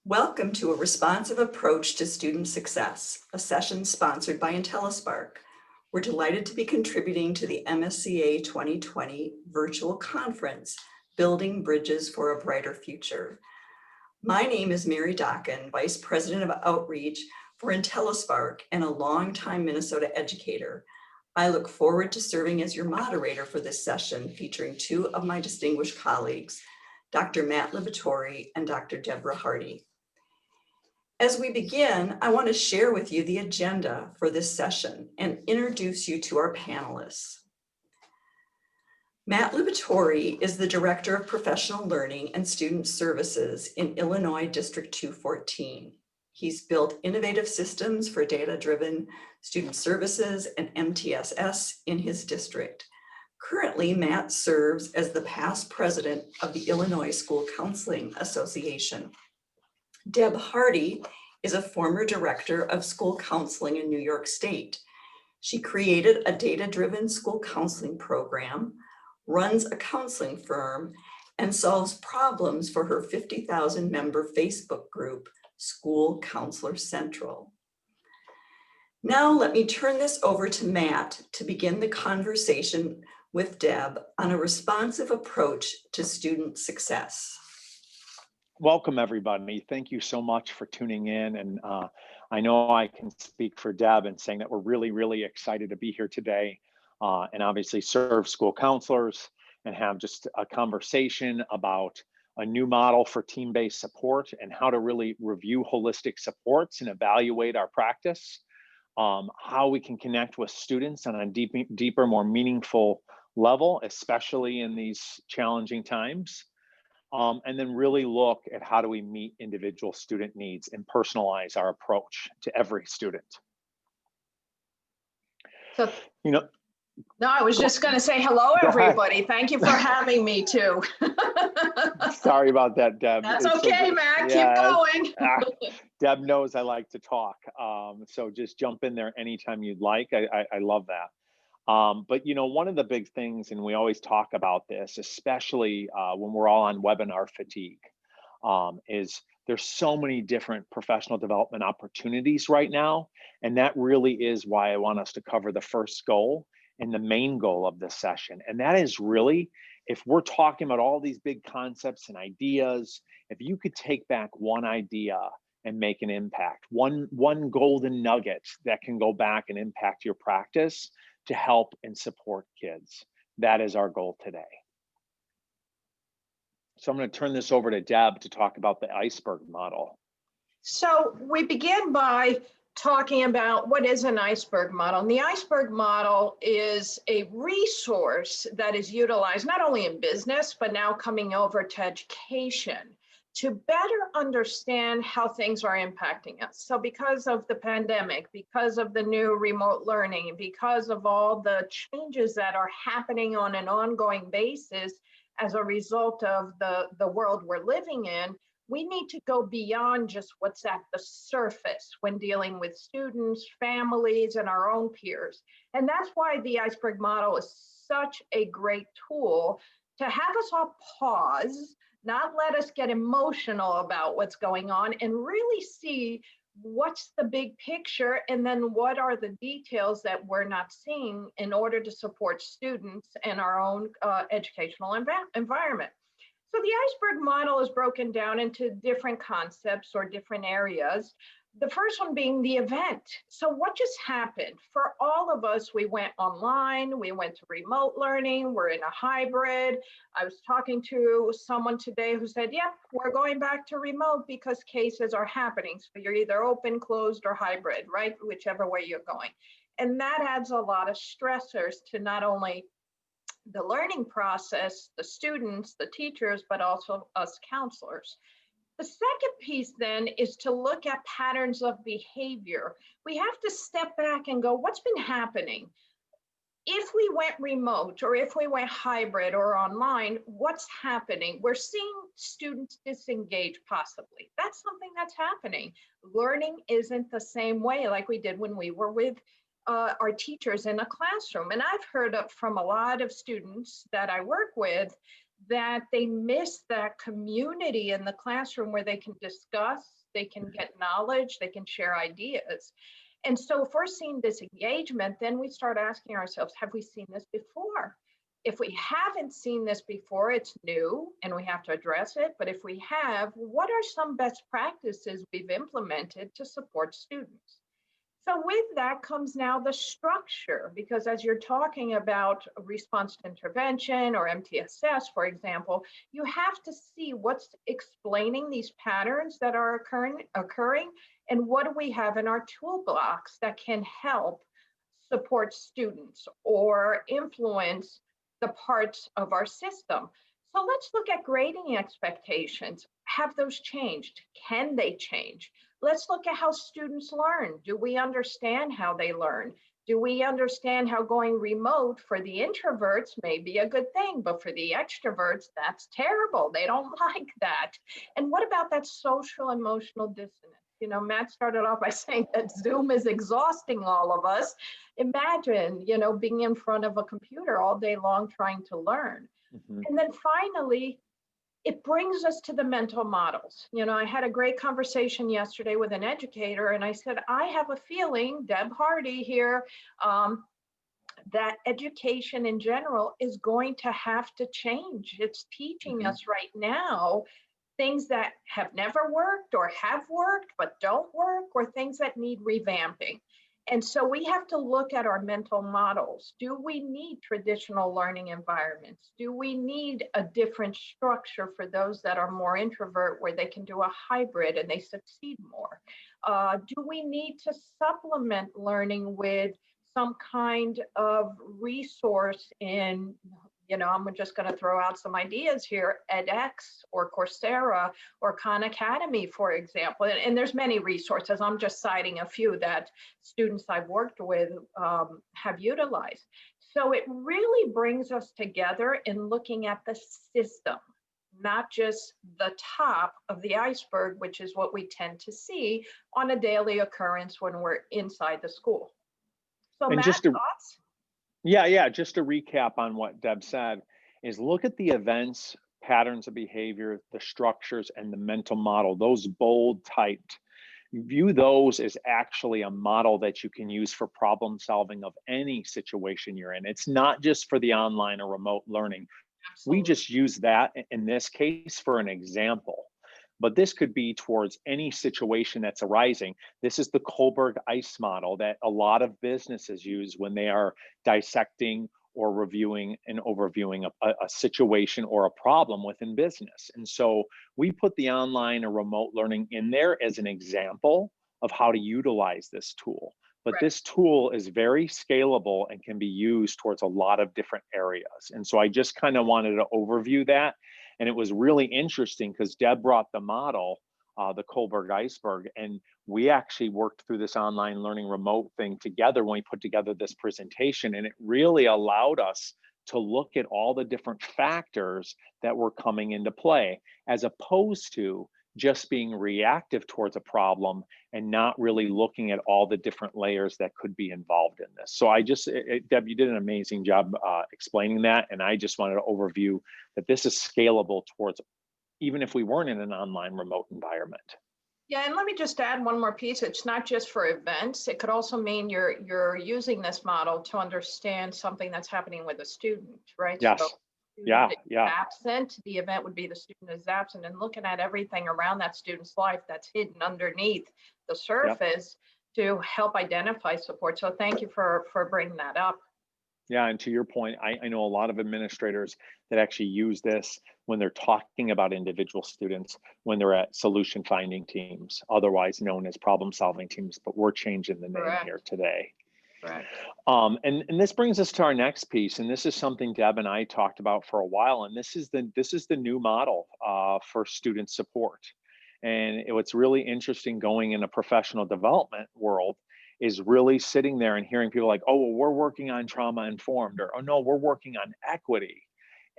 Welcome to A Responsive Approach to Student Success, a session sponsored by IntelliSpark. We're delighted to be contributing to the MSCA 2020 virtual conference, Building Bridges for a Brighter Future. My name is Mary Docken, Vice President of Outreach for IntelliSpark and a longtime Minnesota educator. I look forward to serving as your moderator for this session, featuring two of my distinguished colleagues, Dr. Matt Libatori and Dr. Deborah Hardy. As we begin, I want to share with you the agenda for this session and introduce you to our panelists. Matt Libatori is the Director of Professional Learning and Student Services in Illinois District 214. He's built innovative systems for data-driven student services and MTSS in his district. Currently, Matt serves as the past president of the Illinois School Counseling Association. Deb Hardy is a former director of school counseling in New York State. She created a data-driven school counseling program, runs a counseling firm, and solves problems for her 50,000 member Facebook group, School Counselor Central. Now let me turn this over to Matt to begin the conversation with Deb on a responsive approach to student success. Welcome, everybody. Thank you so much for tuning in. And I know I can speak for Deb in saying that we're really excited to be here today and obviously serve school counselors and have just a conversation about a new model for team-based support and how to really review holistic supports and evaluate our practice, how we can connect with students on a deeper, more meaningful level, especially in these challenging times. And then really look at how do we meet individual student needs and personalize our approach to every student. So, no, I was just going to say hello, everybody. Thank you for having me too. Sorry about that, Deb. That's okay, Matt. Keep going. Deb knows I like to talk, so just jump in there anytime you'd like. I love that. But one of the big things, and we always talk about this, especially when we're all on webinar fatigue, is there's so many different professional development opportunities right now. And that really is why I want us to cover the first goal and the main goal of this session. And that is really, if we're talking about all these big concepts and ideas, if you could take back one idea and make an impact, one golden nugget that can go back and impact your practice to help and support kids. That is our goal today. So I'm going to turn this over to Deb to talk about the Iceberg Model. So we begin by talking about what is an Iceberg Model. And the Iceberg Model is a resource that is utilized not only in business, but now coming over to education to better understand how things are impacting us. So because of the pandemic, because of the new remote learning, because of all the changes that are happening on an ongoing basis as a result of the world we're living in, we need to go beyond just what's at the surface when dealing with students, families, and our own peers. And that's why the Iceberg Model is such a great tool to have us all pause, not let us get emotional about what's going on, and really see what's the big picture and then what are the details that we're not seeing in order to support students and our own educational environment. So the Iceberg Model is broken down into different concepts or different areas. The first one being the event. So what just happened? For all of us, we went online, we went to remote learning, we're in a hybrid. I was talking to someone today who said, yep, we're going back to remote because cases are happening. So you're either open, closed, or hybrid, right? Whichever way you're going. And that adds a lot of stressors to not only the learning process, the students, the teachers, but also us counselors. The second piece then is to look at patterns of behavior. We have to step back and go, what's been happening? If we went remote or if we went hybrid or online, what's happening? We're seeing students disengage possibly. That's something that's happening. Learning isn't the same way like we did when we were with our teachers in a classroom. And I've heard from a lot of students that I work with that they miss that community in the classroom where they can discuss, they can get knowledge, they can share ideas. And so if we're seeing this engagement, then we start asking ourselves, have we seen this before? If we haven't seen this before, it's new and we have to address it. But if we have, what are some best practices we've implemented to support students? So with that comes now the structure, because as you're talking about response to intervention or MTSS, for example, you have to see what's explaining these patterns that are occurring and what do we have in our toolbox that can help support students or influence the parts of our system. So let's look at grading expectations. Have those changed? Can they change? Let's look at how students learn. Do we understand how they learn? Do we understand how going remote for the introverts may be a good thing, but for the extroverts, that's terrible. They don't like that. And what about that social emotional dissonance? You know, Matt started off by saying that Zoom is exhausting all of us. Imagine, you know, being in front of a computer all day long trying to learn. Mhm. And then finally, it brings us to the mental models. You know, I had a great conversation yesterday with an educator, and I said, I have a feeling, Deb Hardy here, that education in general is going to have to change. It's teaching Mhm. us right now things that have never worked or have worked but don't work, or things that need revamping. And so we have to look at our mental models. Do we need traditional learning environments? Do we need a different structure for those that are more introvert where they can do a hybrid and they succeed more? Do we need to supplement learning with some kind of resource in, you know, I'm just going to throw out some ideas here, edX or Coursera or Khan Academy, for example. And there's many resources. I'm just citing a few that students I've worked with have utilized. So it really brings us together in looking at the system, not just the top of the iceberg, which is what we tend to see on a daily occurrence when we're inside the school. So And Matt, just to thoughts? Yeah, just to recap on what Deb said, is look at the events, patterns of behavior, the structures, and the mental model, those bold typed. View those as actually a model that you can use for problem solving of any situation you're in. It's not just for the online or remote learning. We Absolutely. just use that in this case for an example. But this could be towards any situation that's arising. This is the Kohlberg ICE model that a lot of businesses use when they are dissecting or reviewing and overviewing a situation or a problem within business. And so we put the online or remote learning in there as an example of how to utilize this tool. But Right. this tool is very scalable and can be used towards a lot of different areas. And so I just kind of wanted to overview that. And it was really interesting because Deb brought the model, the Kohlberg Iceberg, and we actually worked through this online learning remote thing together when we put together this presentation. And it really allowed us to look at all the different factors that were coming into play, as opposed to just being reactive towards a problem and not really looking at all the different layers that could be involved in this. So Deb, you did an amazing job explaining that. And I just wanted to overview that this is scalable towards, even if we weren't in an online remote environment. Yeah, and let me just add one more piece. It's not just for events. It could also mean you're using this model to understand something that's happening with a student, right? So Yes. student Yeah. is Yeah. absent, the event would be the student is absent, and looking at everything around that student's life that's hidden underneath the Yep. surface to help identify support. So thank you for bringing that up. Yeah, and to your point, I know a lot of administrators that actually use this when they're talking about individual students, when they're at solution finding teams, otherwise known as problem solving teams, but we're changing the name here Correct. today. Correct. And this brings us to our next piece, and this is something Deb and I talked about for a while, and this is the new model for student support. And what's really interesting going in a professional development world is really sitting there and hearing people like, oh, well, we're working on trauma informed, or oh no, we're working on equity.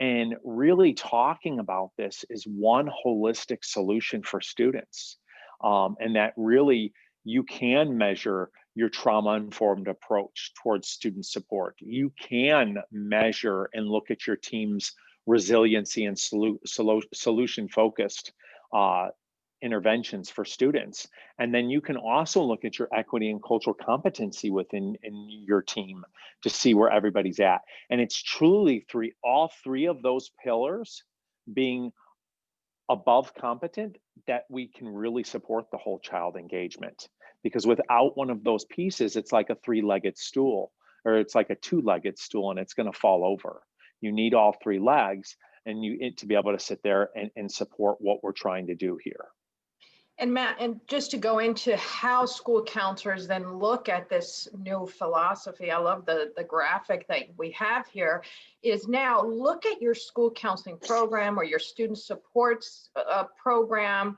And really talking about this is one holistic solution for students. And that really you can measure your trauma informed approach towards student support. You can measure and look at your team's resiliency and solution focused interventions for students. And then you can also look at your equity and cultural competency within your team to see where everybody's at. And it's truly all three of those pillars being above competent that we can really support the whole child engagement. Because without one of those pieces, it's like a three-legged stool, or it's like a two-legged stool, and it's going to fall over. You need all three legs and to be able to sit there and support what we're trying to do here. And Matt, and just to go into how school counselors then look at this new philosophy, I love the graphic that we have here, is now look at your school counseling program or your student supports program,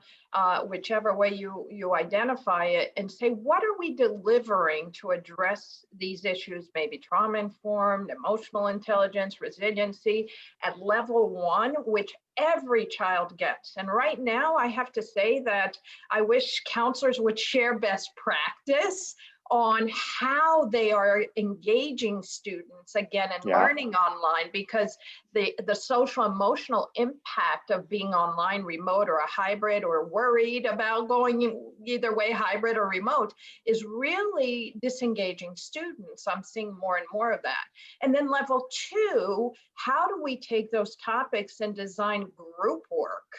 whichever way you identify it, and say, what are we delivering to address these issues, maybe trauma-informed, emotional intelligence, resiliency at level 1, which every child gets. And right now, I have to say that I wish counselors would share best practice on how they are engaging students again and learning online, because the social emotional impact of being online, remote, or a hybrid, or worried about going either way, hybrid or remote, is really disengaging students. I'm seeing more and more of that. And then level 2, how do we take those topics and design group work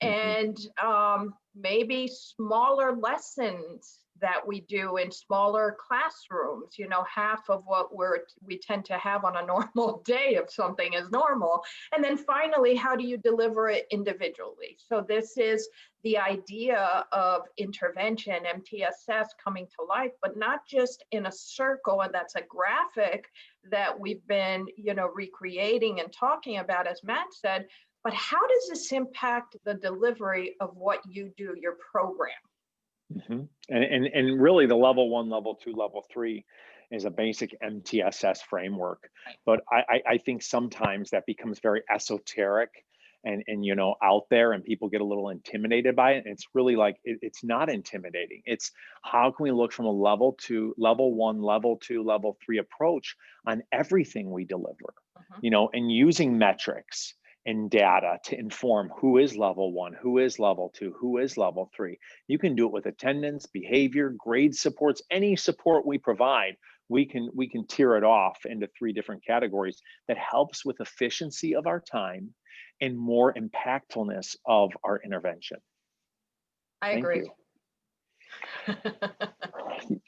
and maybe smaller lessons that we do in smaller classrooms, half of what we tend to have on a normal day if something is normal. And then finally, how do you deliver it individually? So this is the idea of intervention, MTSS, coming to life, but not just in a circle, and that's a graphic that we've been, recreating and talking about, as Matt said, but how does this impact the delivery of what you do, your program? And really the level 1, level 2, level 3 is a basic MTSS framework. Right. But I think sometimes that becomes very esoteric and out there, and people get a little intimidated by it. And it's really like, it's not intimidating. It's how can we look from a level 1, level 2, level 3 approach on everything we deliver, and using metrics and data to inform who is level 1, who is level 2, who is level 3. You can do it with attendance, behavior, grade supports, any support we provide. We can tier it off into 3 different categories that helps with efficiency of our time and more impactfulness of our intervention. I agree. I'm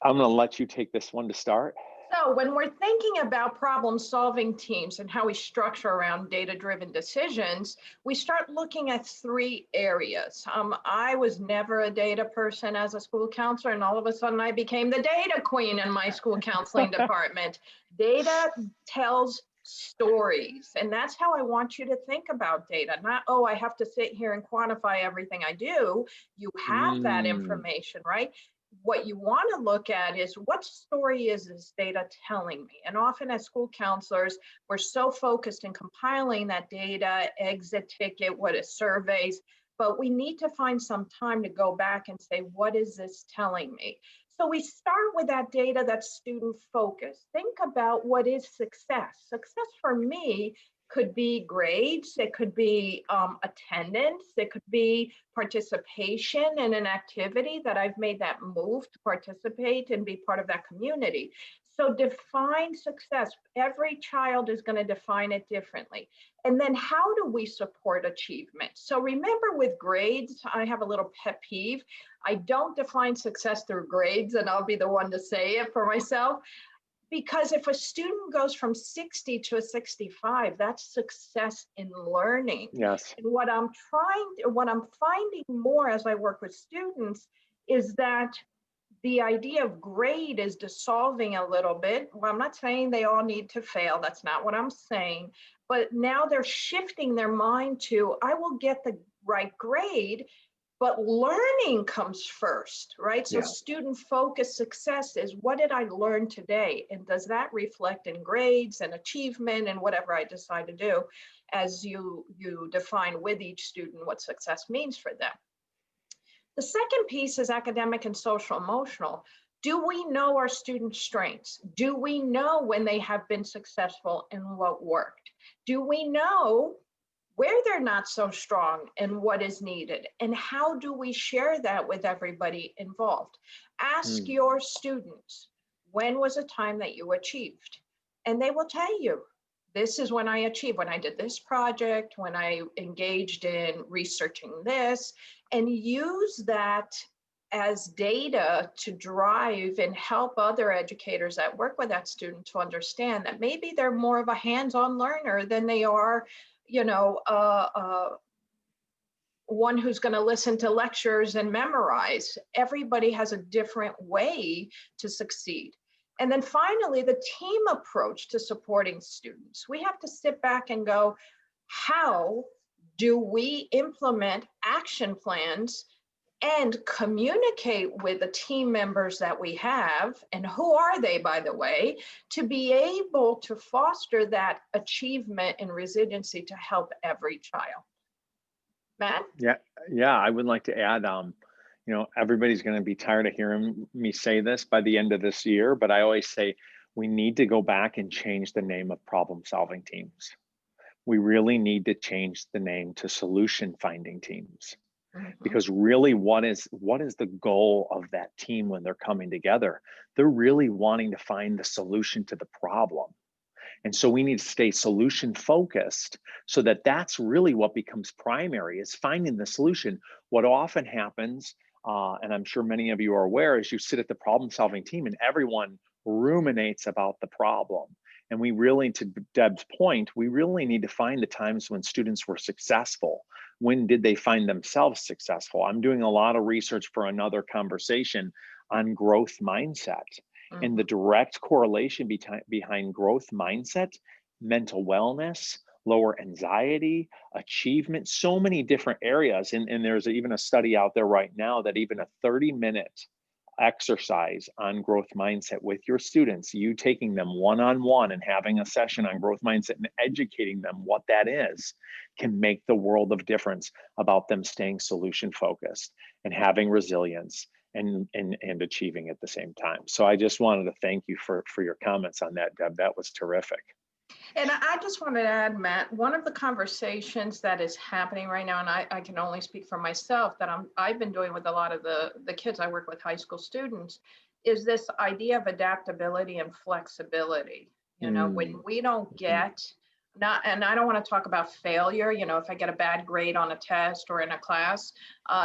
going to let you take this one to start. So when we're thinking about problem-solving teams and how we structure around data-driven decisions, we start looking at 3 areas. I was never a data person as a school counselor, and all of a sudden I became the data queen in my school counseling department. Data tells stories, and that's how I want you to think about data. Not, oh, I have to sit here and quantify everything I do. You have that information, right? What you want to look at is, what story is this data telling me? And often as school counselors, we're so focused in compiling that data, exit ticket, what is surveys, but we need to find some time to go back and say, what is this telling me? So we start with that data that's student focused. Think about what is success. Success for me could be grades, it could be attendance, it could be participation in an activity that I've made that move to participate and be part of that community. So define success. Every child is going to define it differently. And then how do we support achievement? So remember, with grades, I have a little pet peeve. I don't define success through grades, and I'll be the one to say it for myself. Because if a student goes from 60 to a 65, that's success in learning. Yes. And what I'm finding more as I work with students is that the idea of grade is dissolving a little bit. Well, I'm not saying they all need to fail. That's not what I'm saying. But now they're shifting their mind to, I will get the right grade, but learning comes first, right? So student-focused success is, what did I learn today? And does that reflect in grades and achievement and whatever I decide to do as you define with each student what success means for them? The second piece is academic and social emotional. Do we know our students' strengths? Do we know when they have been successful and what worked? Do we know where they're not so strong and what is needed. And how do we share that with everybody involved? Ask Mm. your students, when was a time that you achieved? And they will tell you, this is when I achieved, when I did this project, when I engaged in researching this, and use that as data to drive and help other educators that work with that student to understand that maybe they're more of a hands-on learner than they are, you know, one who's going to listen to lectures and memorize. Everybody has a different way to succeed. And then finally, the team approach to supporting students. We have to sit back and go, how do we implement action plans and communicate with the team members that we have, and who are they, by the way, to be able to foster that achievement and resiliency to help every child? Matt? Yeah, I would like to add, everybody's going to be tired of hearing me say this by the end of this year, but I always say we need to go back and change the name of problem solving teams. We really need to change the name to solution finding teams. Because really, what is the goal of that team when they're coming together? They're really wanting to find the solution to the problem. And so we need to stay solution focused so that that's really what becomes primary, is finding the solution. What often happens, and I'm sure many of you are aware, is you sit at the problem solving team and everyone ruminates about the problem. And we really, to Deb's point, we really need to find the times when students were successful. When did they find themselves successful? I'm doing a lot of research for another conversation on growth mindset. And the direct correlation behind growth mindset, mental wellness, lower anxiety, achievement, so many different areas. And there's even a study out there right now that even a 30-minute exercise on growth mindset with your students, you taking them one-on-one and having a session on growth mindset and educating them what that is, can make the world of difference about them staying solution focused and having resilience and achieving at the same time. So I just wanted to thank you for your comments on that, Deb. That was terrific. And I just wanted to add, Matt, one of the conversations that is happening right now, and I can only speak for myself, that I've been doing with a lot of the kids I work with, high school students, is this idea of adaptability and flexibility. You know, when we don't get, and I don't want to talk about failure, you know, if I get a bad grade on a test or in a class,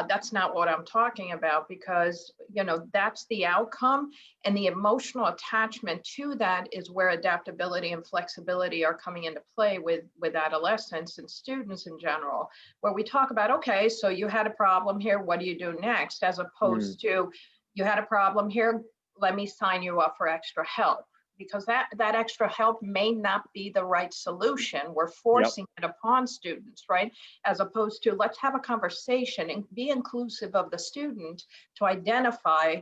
that's not what I'm talking about, because, you know, that's the outcome, and the emotional attachment to that is where adaptability and flexibility are coming into play with adolescents and students in general, where we talk about, okay, so you had a problem here, what do you do next? As opposed to, you had a problem here, let me sign you up for extra help. Because that extra help may not be the right solution. We're forcing it upon students, right? As opposed to, let's have a conversation and be inclusive of the student to identify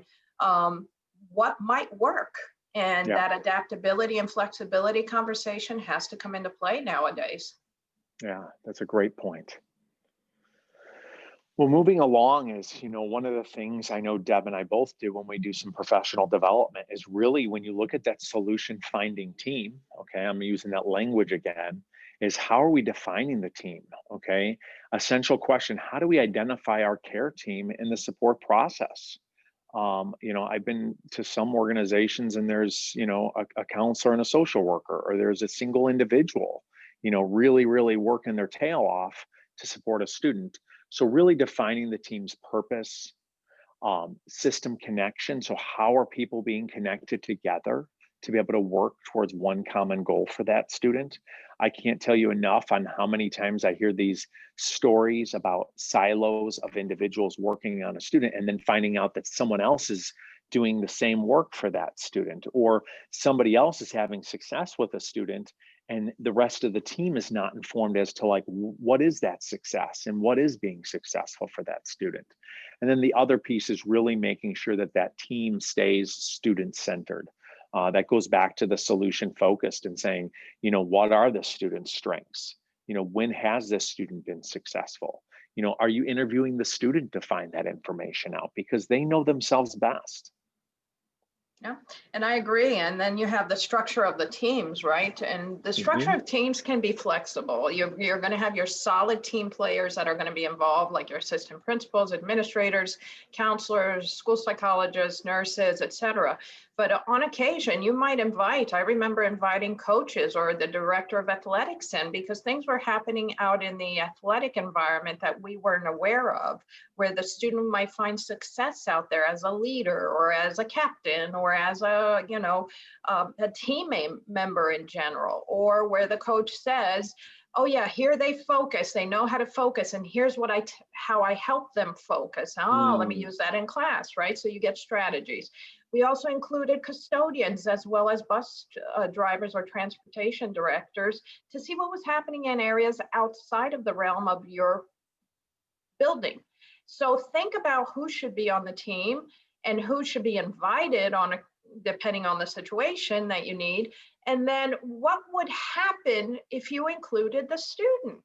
what might work. And that adaptability and flexibility conversation has to come into play nowadays. Yeah, that's a great point. Well, moving along is, one of the things I know Deb and I both do when we do some professional development is really, when you look at that solution finding team, okay, I'm using that language again, is how are we defining the team? Okay, essential question, how do we identify our care team in the support process? I've been to some organizations and there's, a counselor and a social worker, or there's a single individual, really, really working their tail off to support a student. So really defining the team's purpose, system connection. So how are people being connected together to be able to work towards one common goal for that student? I can't tell you enough on how many times I hear these stories about silos of individuals working on a student and then finding out that someone else is doing the same work for that student, or somebody else is having success with a student and the rest of the team is not informed as to, like, what is that success and what is being successful for that student. And then the other piece is really making sure that that team stays student centered. That goes back to the solution focused and saying, what are the student's strengths? When has this student been successful? Are you interviewing the student to find that information out, because they know themselves best? Yeah, and I agree. And then you have the structure of the teams, right? And the structure Mhm. of teams can be flexible. You're going to have your solid team players that are going to be involved, like your assistant principals, administrators, counselors, school psychologists, nurses, etc. But on occasion, you might invite, I remember inviting coaches or the director of athletics in because things were happening out in the athletic environment that we weren't aware of, where the student might find success out there as a leader or as a captain or as a, a team member in general, or where the coach says, oh yeah, here they focus, they know how to focus, and here's how I help them focus. Oh, let me Mm. use that in class, right? So you get strategies. We also included custodians as well as bus drivers or transportation directors to see what was happening in areas outside of the realm of your building. So think about who should be on the team and who should be invited depending on the situation that you need. And then what would happen if you included the student?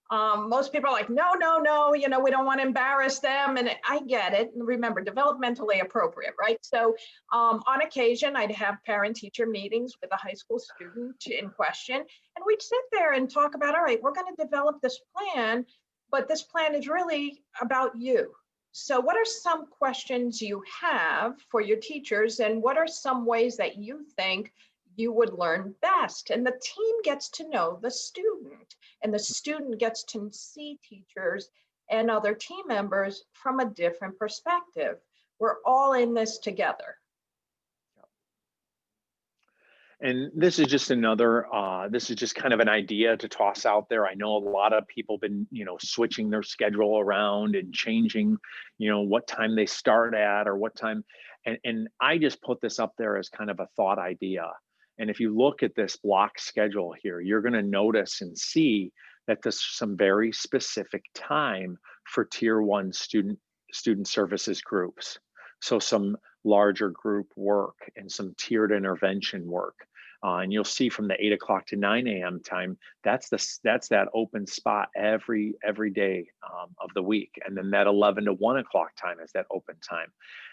Most people are like, no, no, no, we don't want to embarrass them. And I get it. Remember, developmentally appropriate, right? So on occasion, I'd have parent-teacher meetings with a high school student in question, and we'd sit there and talk about, all right, we're going to develop this plan, but this plan is really about you. So what are some questions you have for your teachers, and what are some ways that you think you would learn best? And the team gets to know the student, and the student gets to see teachers and other team members from a different perspective. We're all in this together. And this is just this is just kind of an idea to toss out there. I know a lot of people been, switching their schedule around and changing, what time they start at or what time. And I just put this up there as kind of a thought idea. And if you look at this block schedule here, you're going to notice and see that there's some very specific time for tier one student services groups. So some larger group work and some tiered intervention work. And you'll see from the 8 o'clock to 9 a.m. time, that's that open spot every day of the week. And then that 11 to 1 o'clock time is that open time.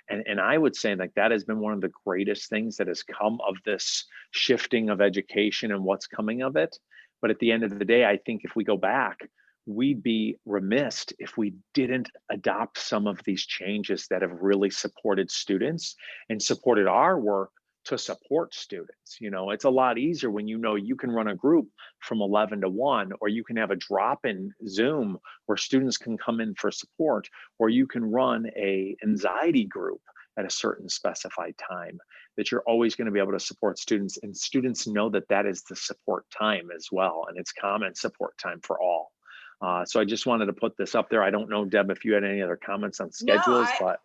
And I would say like that has been one of the greatest things that has come of this shifting of education and what's coming of it. But at the end of the day, I think if we go back, we'd be remiss if we didn't adopt some of these changes that have really supported students and supported our work to support students. It's a lot easier when you can run a group from 11 to 1, or you can have a drop-in Zoom where students can come in for support, or you can run a anxiety group at a certain specified time, that you're always going to be able to support students, and students know that that is the support time as well, and it's common support time for all. So I just wanted to put this up there. I don't know, Deb, if you had any other comments on schedules, but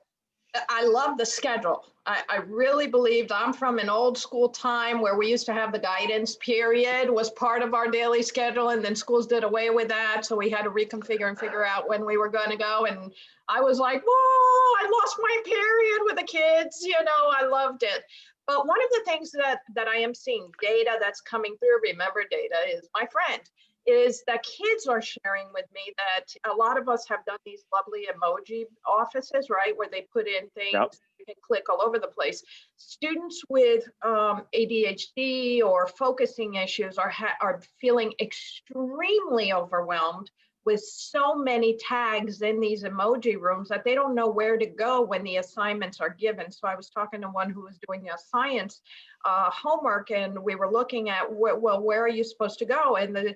I love the schedule. I really believed, I'm from an old school time where we used to have the guidance period was part of our daily schedule, and then schools did away with that. So we had to reconfigure and figure out when we were going to go. And I was like, whoa, I lost my period with the kids. I loved it. But one of the things that I am seeing data that's coming through, remember data is my friend, is that kids are sharing with me that a lot of us have done these lovely emoji offices, right? Where they put in things, yep. You can click all over the place. Students with ADHD or focusing issues are feeling extremely overwhelmed with so many tags in these emoji rooms that they don't know where to go when the assignments are given. So I was talking to one who was doing the science homework, and we were looking at, where are you supposed to go? And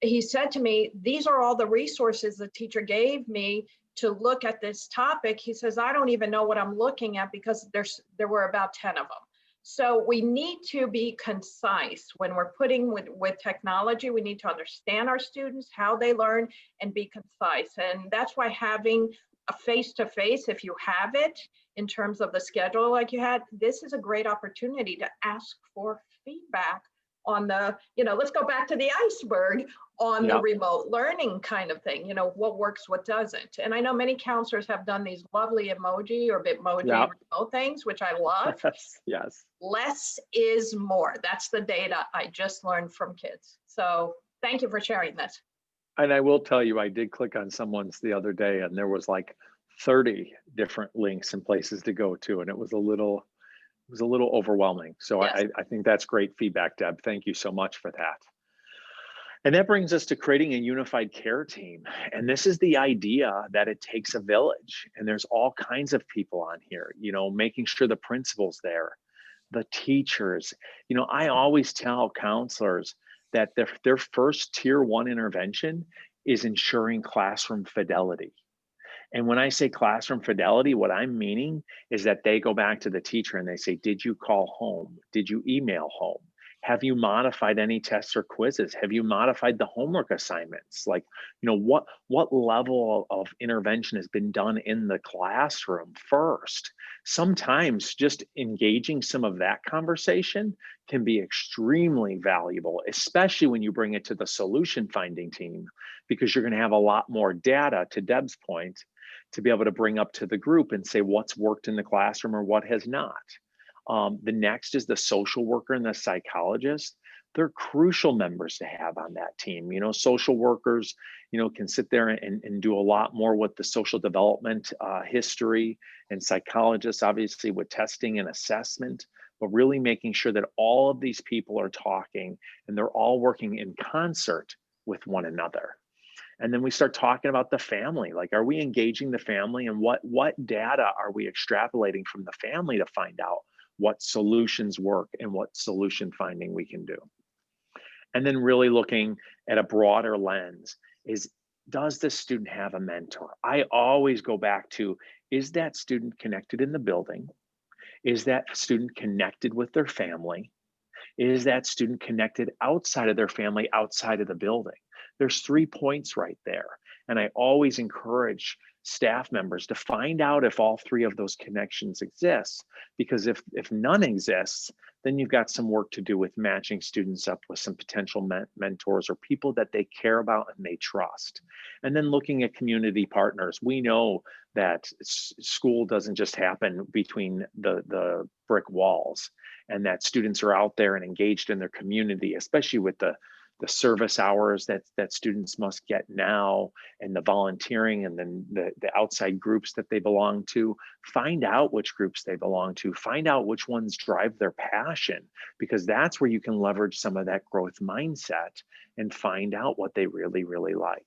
he said to me, these are all the resources the teacher gave me to look at this topic. He says, I don't even know what I'm looking at because there were about 10 of them. So we need to be concise when we're putting with technology. We need to understand our students, how they learn, and be concise. And that's why having a face-to-face, if you have it, in terms of the schedule like you had, this is a great opportunity to ask for feedback on the, let's go back to the iceberg on the remote learning kind of thing, what works, what doesn't. And I know many counselors have done these lovely emoji or Bitmoji remote things, which I love. Yes. Less is more. That's the data I just learned from kids. So thank you for sharing this. And I will tell you, I did click on someone's the other day, and there was like 30 different links and places to go to, and it was a little was a little overwhelming. So Yes. I think that's great feedback, Deb. Thank you so much for that. And that brings us to creating a unified care team. And this is the idea that it takes a village, and there's all kinds of people on here, making sure the principal's there, the teachers. I always tell counselors that their first tier 1 intervention is ensuring classroom fidelity. And when I say classroom fidelity, what I'm meaning is that they go back to the teacher and they say, did you call home? Did you email home? Have you modified any tests or quizzes? Have you modified the homework assignments? Like, what level of intervention has been done in the classroom first? Sometimes just engaging some of that conversation can be extremely valuable, especially when you bring it to the solution finding team, because you're going to have a lot more data, to Deb's point, to be able to bring up to the group and say what's worked in the classroom or what has not. The next is the social worker and the psychologist. They're crucial members to have on that team. Social workers, can sit there and do a lot more with the social development history, and psychologists, obviously, with testing and assessment, but really making sure that all of these people are talking and they're all working in concert with one another. And then we start talking about the family. Like, are we engaging the family, and what data are we extrapolating from the family to find out what solutions work and what solution finding we can do? And then really looking at a broader lens is, does the student have a mentor? I always go back to, is that student connected in the building? Is that student connected with their family? Is that student connected outside of their family, outside of the building? There's 3 points right there. And I always encourage staff members to find out if all 3 of those connections exist, because if none exists, then you've got some work to do with matching students up with some potential mentors or people that they care about and they trust. And then looking at community partners. We know that school doesn't just happen between the brick walls, and that students are out there and engaged in their community, especially with the service hours that students must get now, and the volunteering, and then the outside groups that they belong to. Find out which groups they belong to, find out which ones drive their passion, because that's where you can leverage some of that growth mindset and find out what they really, really like.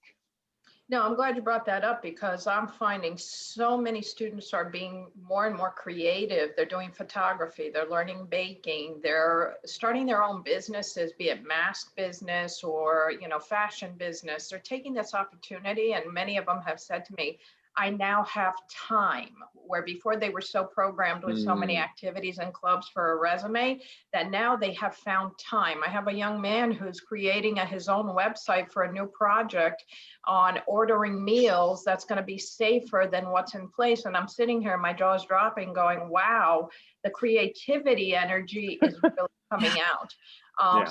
No, I'm glad you brought that up, because I'm finding so many students are being more and more creative. They're doing photography, they're learning baking, they're starting their own businesses, be it mask business or, fashion business. They're taking this opportunity, and many of them have said to me, I now have time, where before they were so programmed with so many activities and clubs for a resume, that now they have found time. I have a young man who's creating his own website for a new project on ordering meals that's going to be safer than what's in place. And I'm sitting here, my jaw's dropping, going, wow, the creativity energy is really coming out.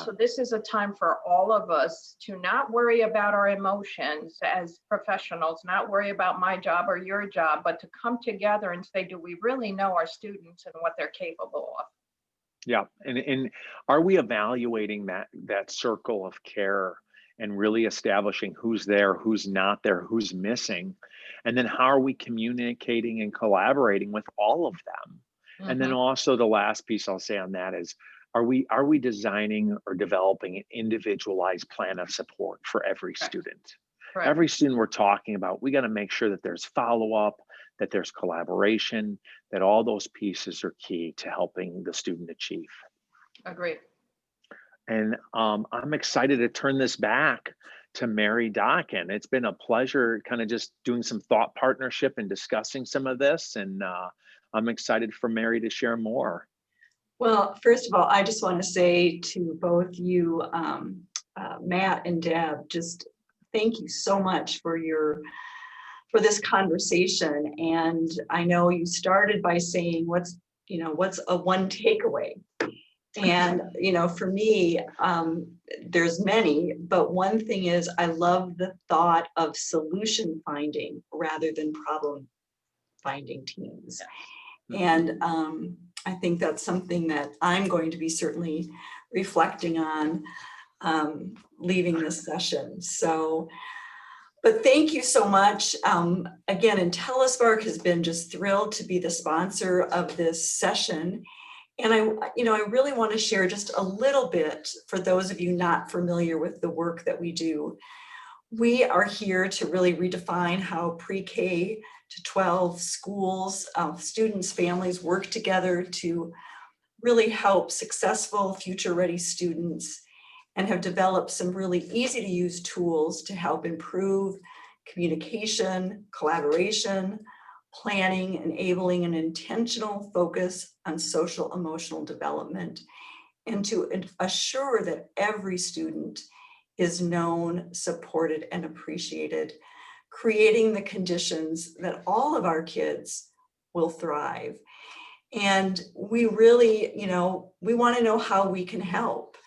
So this is a time for all of us to not worry about our emotions as professionals, not worry about my job or your job, but to come together and say, do we really know our students and what they're capable of? Yeah, and are we evaluating that circle of care and really establishing who's there, who's not there, who's missing? And then how are we communicating and collaborating with all of them? Mm-hmm. And then also the last piece I'll say on that is, are we designing or developing an individualized plan of support for every student? Correct. Every student we're talking about, we got to make sure that there's follow-up, that there's collaboration, that all those pieces are key to helping the student achieve. Agreed. And I'm excited to turn this back to Mary Dockin. It's been a pleasure kind of just doing some thought partnership and discussing some of this. And I'm excited for Mary to share more. Well, first of all, I just want to say to both you, Matt and Deb, just thank you so much for this conversation. And I know you started by saying what's a one takeaway. And for me, there's many, but one thing is I love the thought of solution finding rather than problem finding teams. And I think that's something that I'm going to be certainly reflecting on leaving this session. So, but thank you so much. Again, IntelliSpark has been just thrilled to be the sponsor of this session. And I really want to share just a little bit for those of you not familiar with the work that we do. We are here to really redefine how pre-K to 12 schools, students, families work together to really help successful future-ready students, and have developed some really easy to use tools to help improve communication, collaboration, planning, enabling an intentional focus on social emotional development, and to assure that every student is known, supported, and appreciated, creating the conditions that all of our kids will thrive. And we really, we want to know how we can help.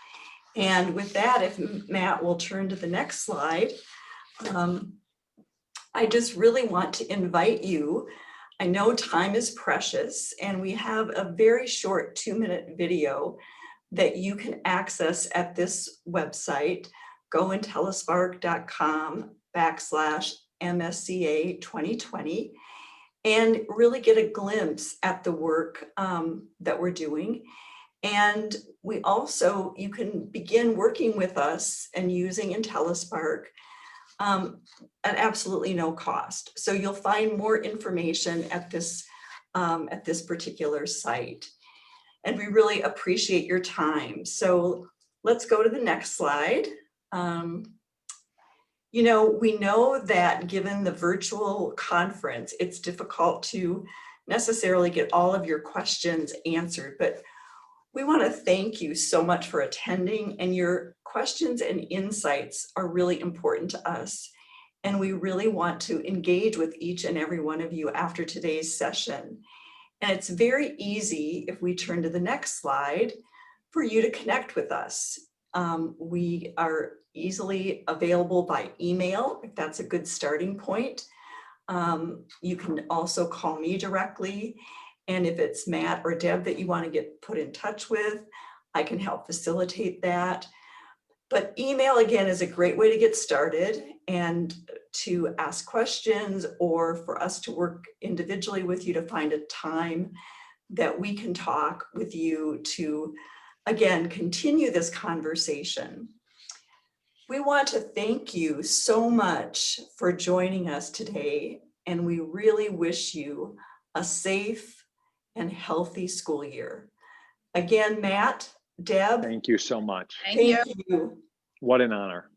And with that, if Matt will turn to the next slide, I just really want to invite you. I know time is precious, and we have a very short 2-minute video that you can access at this website, gointellispark.com/MSCA 2020, and really get a glimpse at the work that we're doing. And you can begin working with us and using IntelliSpark at absolutely no cost. So you'll find more information at this particular site. And we really appreciate your time. So let's go to the next slide. We know that given the virtual conference, it's difficult to necessarily get all of your questions answered, but we want to thank you so much for attending, and your questions and insights are really important to us. And we really want to engage with each and every one of you after today's session. And it's very easy, if we turn to the next slide, for you to connect with us. We are easily available by email, if that's a good starting point. You can also call me directly. And if it's Matt or Deb that you want to get put in touch with, I can help facilitate that. But email, again, is a great way to get started and to ask questions, or for us to work individually with you to find a time that we can talk with you to, again, continue this conversation. We want to thank you so much for joining us today, and we really wish you a safe and healthy school year. Again, Matt, Deb. Thank you so much. Thank you. You. What an honor.